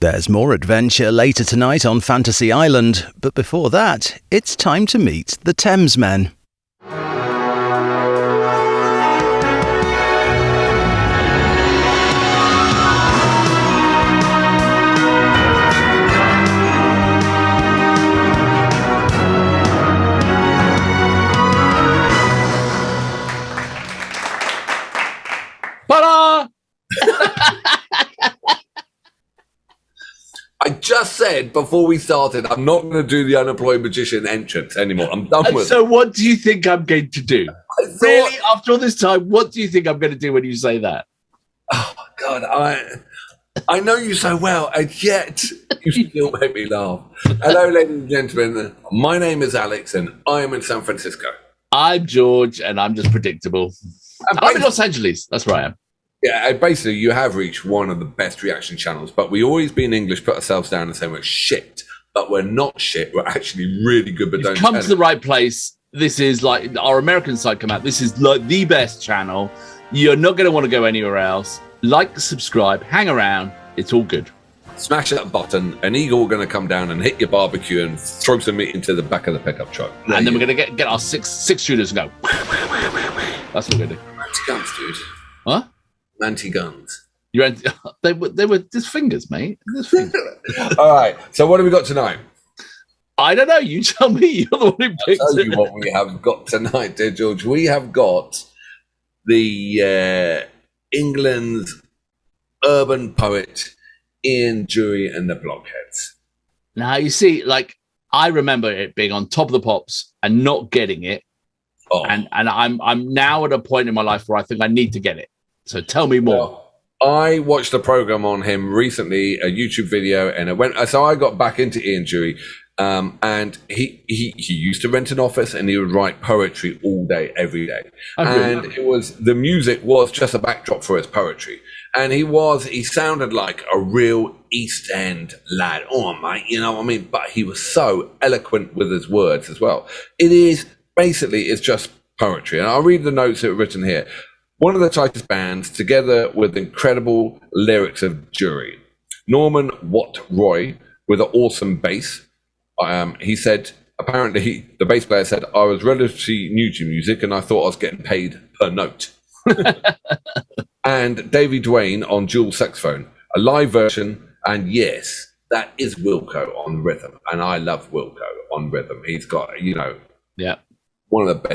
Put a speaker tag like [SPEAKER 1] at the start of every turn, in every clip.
[SPEAKER 1] There's more adventure later tonight on Fantasy Island, but before that, it's time to meet the Thamesmen.
[SPEAKER 2] Ta-da!
[SPEAKER 3] I just said before we started, I'm not going to do the unemployed magician entrance anymore. I'm done with it.
[SPEAKER 2] So what do you think I'm going to do? Really, after all this time, what do you think I'm going to do when you say that?
[SPEAKER 3] Oh, God, I know you so well, and yet you still make me laugh. Hello, ladies and gentlemen. My name is Alex, and I am in San Francisco.
[SPEAKER 2] I'm George, and I'm just predictable. I'm in Los Angeles. That's where I am.
[SPEAKER 3] Yeah, basically, you have reached one of the best reaction channels, but we always, being English, put ourselves down and say we're shit, but we're not shit. We're actually really good, but don't
[SPEAKER 2] come to the right place. This is like our American side come out. This is like the best channel. You're not going to want to go anywhere else. Like, subscribe, hang around. It's all good.
[SPEAKER 3] Smash that button. An eagle going to come down and hit your barbecue and throw some meat into the back of the pickup truck.
[SPEAKER 2] And then we're going to get our six shooters and go. That's what we're going to do.
[SPEAKER 3] Anti-guns, dude.
[SPEAKER 2] Huh?
[SPEAKER 3] Anti-guns.
[SPEAKER 2] They were just fingers, mate. Just fingers.
[SPEAKER 3] All right. So what have we got tonight?
[SPEAKER 2] I don't know. You tell me. You're the one who picked
[SPEAKER 3] I'll tell
[SPEAKER 2] it.
[SPEAKER 3] you what we have got tonight, dear George. We have got the England's urban poet Ian Dury and the Blockheads.
[SPEAKER 2] Now, you see, like, I remember it being on Top of the Pops and not getting it. Oh. And I'm now at a point in my life where I think I need to get it. So tell me more.
[SPEAKER 3] Well, I watched a program on him recently, a YouTube video, and so I got back into Ian Dury, and he used to rent an office and he would write poetry all day, every day. And the music was just a backdrop for his poetry. And he sounded like a real East End lad. Oh, mate, you know what I mean? But he was so eloquent with his words as well. It's just poetry. And I'll read the notes that are written here. One of the tightest bands, together with incredible lyrics of Dury. Norman Watt Roy with an awesome bass. He said, apparently, the bass player said, I was relatively new to music and I thought I was getting paid per note. And Davey Dwayne on dual saxophone, a live version. And yes, that is Wilco on rhythm. And I love Wilco on rhythm. He's got, one of the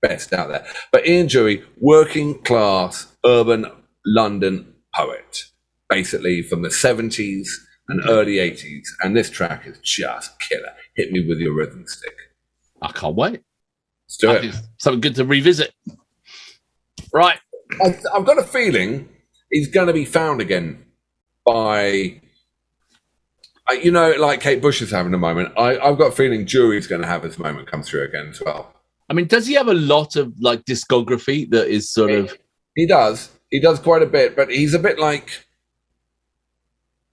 [SPEAKER 3] best out there. But Ian Dury, working class urban London poet, basically from the 70s and early 80s, and this track is just killer. Hit me with your rhythm stick.
[SPEAKER 2] I can't wait.
[SPEAKER 3] Let's do it.
[SPEAKER 2] Something good to revisit. Right.
[SPEAKER 3] I've got a feeling he's going to be found again by, like Kate Bush is having a moment. I've got a feeling Dury's going to have his moment come through again as well.
[SPEAKER 2] I mean, does he have a lot of like discography that is sort of?
[SPEAKER 3] He does. He does quite a bit, but he's a bit like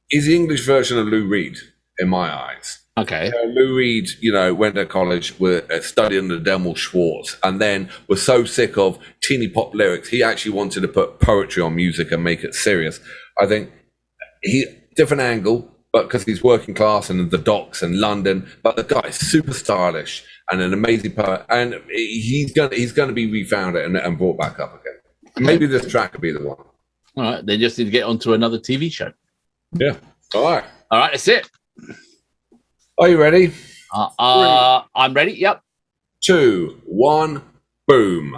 [SPEAKER 3] he's the English version of Lou Reed in my eyes.
[SPEAKER 2] Okay.
[SPEAKER 3] Lou Reed, went to college, studied under Delmore Schwartz, and then was so sick of teeny pop lyrics, he actually wanted to put poetry on music and make it serious. I think different angle, but because he's working class and the docks and London, but the guy is super stylish and an amazing poet, and he's going to be refound and brought back up again. Maybe this track could be the one.
[SPEAKER 2] All right, they just need to get onto another TV show.
[SPEAKER 3] Yeah. All right,
[SPEAKER 2] that's it.
[SPEAKER 3] Are you ready?
[SPEAKER 2] I'm ready. Yep.
[SPEAKER 3] 2, 1, boom.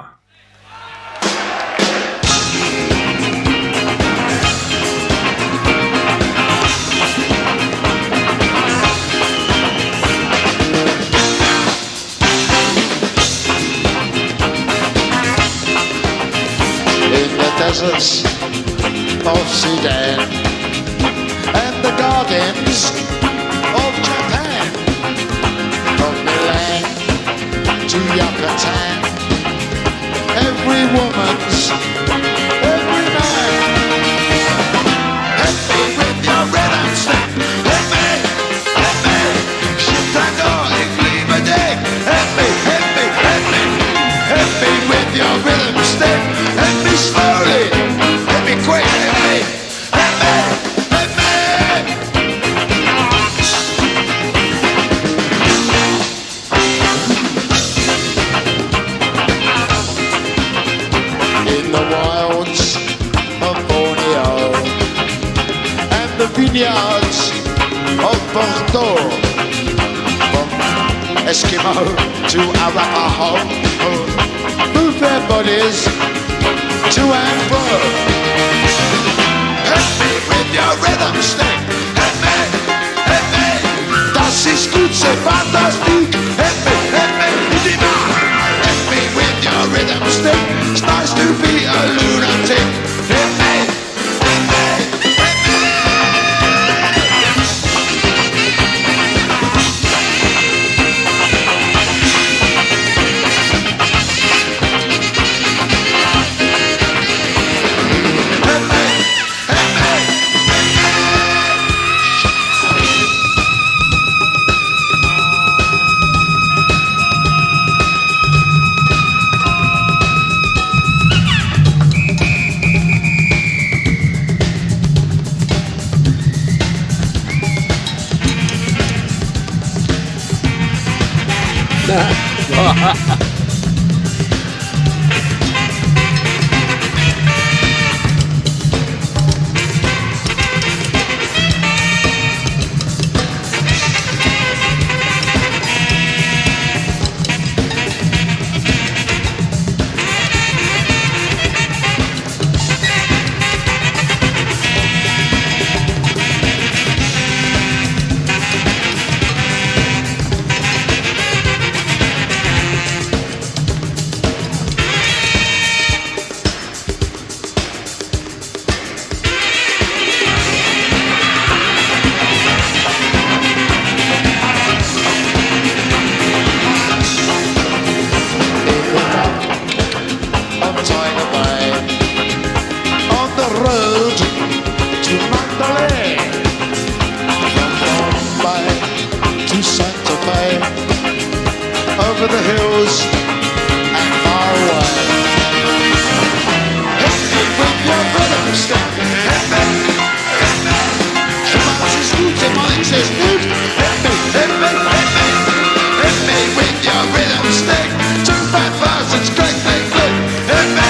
[SPEAKER 4] Deserts of Sudan and the gardens of Japan, from Milan to Yucatan, every woman's, every man. Hit me with your rhythm stick, hit me, Chicago and Cleveland, hit me with your rhythm stick, hit me slowly. Quick, hit me. vineyards of Bordeaux, from Eskimo to Arapaho, move their bodies to and fro. Hit me with your rhythm stick, hit me, das ist gut so fantastic, hit me, hit me with your rhythm stick, it's nice to be a lunatic, hit me. Over the hills and far away. Hit me with your rhythm stick. Hit me. Schwarz ist gut, der Mainz ist gut. Hit me with your rhythm stick. 2 fat versions, great big flip. Hit me.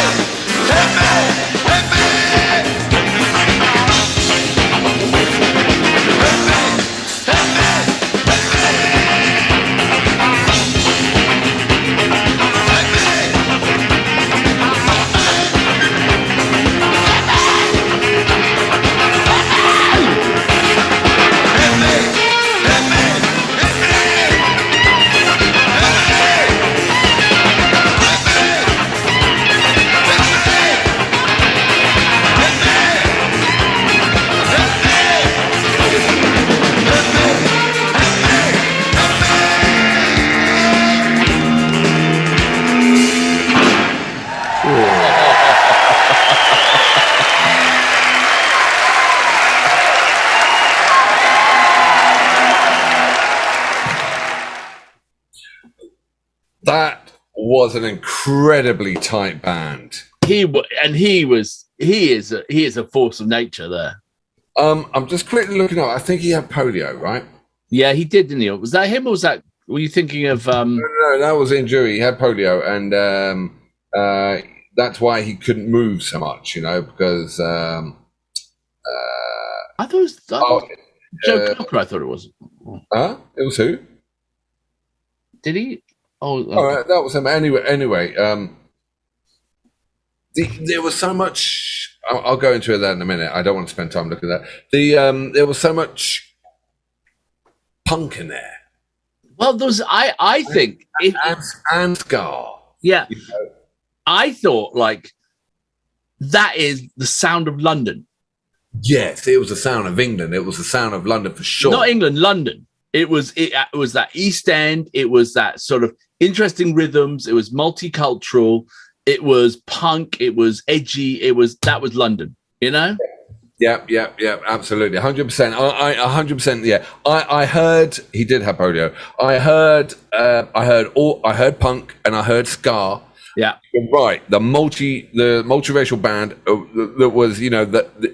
[SPEAKER 3] That was an incredibly tight band.
[SPEAKER 2] He is a force of nature there.
[SPEAKER 3] I'm just quickly looking up. I think he had polio, right?
[SPEAKER 2] Yeah, he did, didn't he? Was that him, or was that? Were you thinking of?
[SPEAKER 3] No, that was Ian Dury. He had polio, and that's why he couldn't move so much. Because
[SPEAKER 2] I thought it was Joe Cocker. I thought it was.
[SPEAKER 3] It was who?
[SPEAKER 2] Did he? Oh,
[SPEAKER 3] that was him. Anyway, there was so much. I'll go into that in a minute. I don't want to spend time looking at that. There was so much punk in there.
[SPEAKER 2] Well, I think
[SPEAKER 3] and ska.
[SPEAKER 2] Yeah, I thought like that is the sound of London.
[SPEAKER 3] Yes, it was the sound of England. It was the sound of London for sure.
[SPEAKER 2] Not England, London. It was that East End. It was that sort of interesting rhythms. It was multicultural. It was punk. It was edgy. That was London. Yeah, absolutely, 100%. I 100%. Yeah, I heard he did have polio. I heard punk and I heard ska. Yeah,
[SPEAKER 3] you're right. The multiracial band that was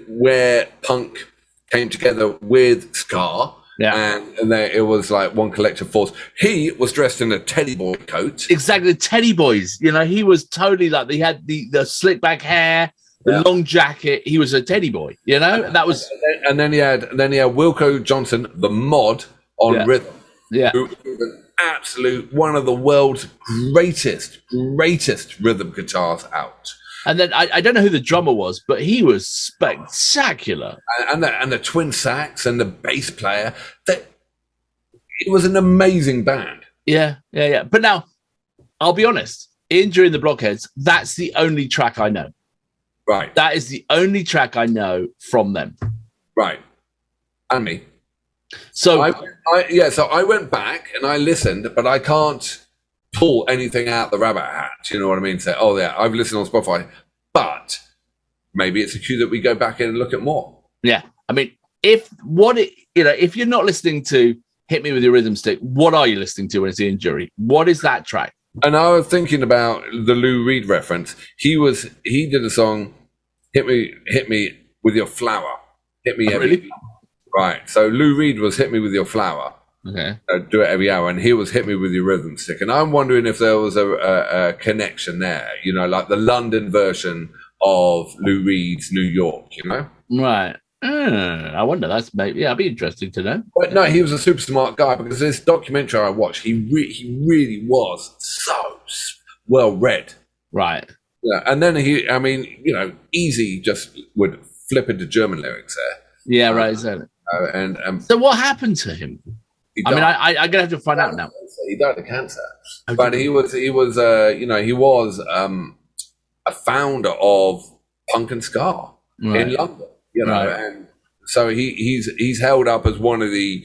[SPEAKER 3] where punk came together with ska.
[SPEAKER 2] Yeah,
[SPEAKER 3] and it was like one collective force. He was dressed in a teddy boy coat.
[SPEAKER 2] Exactly, the Teddy Boys. He was totally like, he had the slick back hair, the long jacket. He was a teddy boy, you know. That was,
[SPEAKER 3] and then he had Wilco Johnson, the mod on rhythm, who was an absolute one of the world's greatest rhythm guitars out.
[SPEAKER 2] And then I don't know who the drummer was, but he was spectacular.
[SPEAKER 3] And the twin sax and the bass player. It was an amazing band.
[SPEAKER 2] Yeah. But now, I'll be honest. Ian Dury and the Blockheads, that's the only track I know.
[SPEAKER 3] Right.
[SPEAKER 2] That is the only track I know from them.
[SPEAKER 3] Right. And me.
[SPEAKER 2] So
[SPEAKER 3] I went back and I listened, but I can't pull anything out the rabbit hat. You know what I mean? Say, oh yeah, I've listened on Spotify, but maybe it's a cue that we go back in and look at more.
[SPEAKER 2] Yeah, I mean, if you're not listening to "Hit Me with Your Rhythm Stick," what are you listening to when it's Ian Dury? What is that track?
[SPEAKER 3] And I was thinking about the Lou Reed reference. He did a song, "Hit Me with Your Flower." Hit me every
[SPEAKER 2] really?
[SPEAKER 3] Right. So Lou Reed was "Hit Me with Your Flower."
[SPEAKER 2] Okay.
[SPEAKER 3] Do it every hour, and he was "Hit Me with Your Rhythm Stick," and I'm wondering if there was a connection there, you know, like the London version of Lou Reed's New York, you know?
[SPEAKER 2] Right. I wonder. That's maybe. Yeah, I'd be interested to know.
[SPEAKER 3] But no, he was a super smart guy, because this documentary I watched, he really was so well read.
[SPEAKER 2] Right.
[SPEAKER 3] Yeah, and then easy just would flip into German lyrics there.
[SPEAKER 2] Yeah, right. Exactly.
[SPEAKER 3] So
[SPEAKER 2] what happened to him? I mean, I'm gonna have to find out now.
[SPEAKER 3] He died of cancer,
[SPEAKER 2] okay.
[SPEAKER 3] But he was a founder of punk and ska in London, you know, and so he's held up as one of the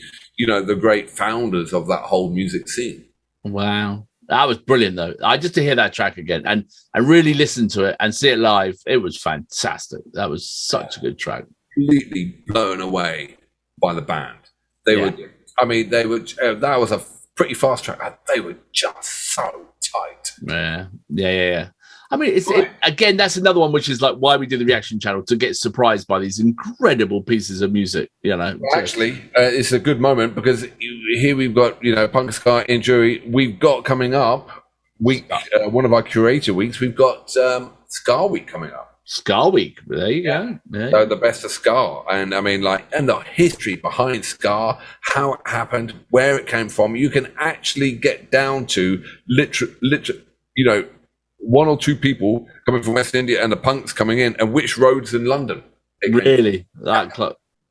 [SPEAKER 3] great founders of that whole music scene.
[SPEAKER 2] Wow, that was brilliant though. Just to hear that track again and really listen to it and see it live, it was fantastic. That was such a good track.
[SPEAKER 3] Completely blown away by the band. They were. That was a pretty fast track. They were just so tight.
[SPEAKER 2] Yeah. I mean, again, that's another one which is like why we do the reaction channel, to get surprised by these incredible pieces of music, you know.
[SPEAKER 3] Well, actually, it's a good moment, because here we've got, punk ska Ian Dury. We've got coming up one of our curator weeks. We've got Ska Week coming up.
[SPEAKER 2] Ska Week, there you go. Yeah.
[SPEAKER 3] So the best of ska, and I mean, and the history behind ska, how it happened, where it came from. You can actually get down to literally, one or two people coming from West India and the punks coming in, and which roads in London.
[SPEAKER 2] Really,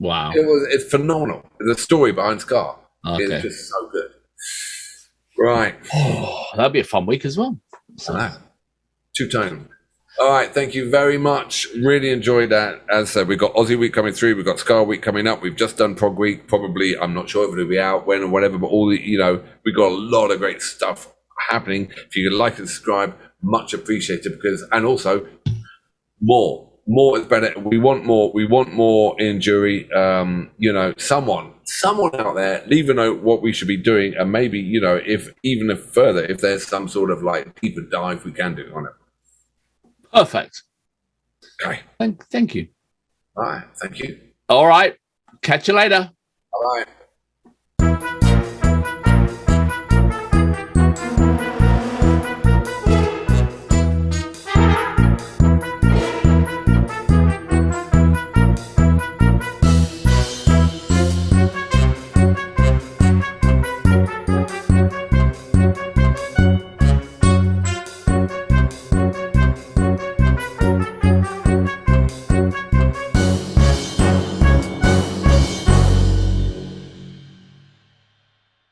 [SPEAKER 2] wow!
[SPEAKER 3] It's phenomenal. The story behind ska is just so good. Right,
[SPEAKER 2] that'd be a fun week as well.
[SPEAKER 3] Two-tone. All right, thank you very much. Really enjoyed that. As I said, we've got Aussie Week coming through. We've got Ska Week coming up. We've just done Prog Week. Probably, I'm not sure if it'll be out when or whatever, but we've got a lot of great stuff happening. If you could like and subscribe, much appreciated, and also more is better. We want more Ian Dury. Someone out there, leave a note what we should be doing, and maybe, if there's some sort of like deeper dive we can do on it.
[SPEAKER 2] Perfect.
[SPEAKER 3] Okay.
[SPEAKER 2] Thank you.
[SPEAKER 3] All right. Thank you.
[SPEAKER 2] All right. Catch you later.
[SPEAKER 3] All right.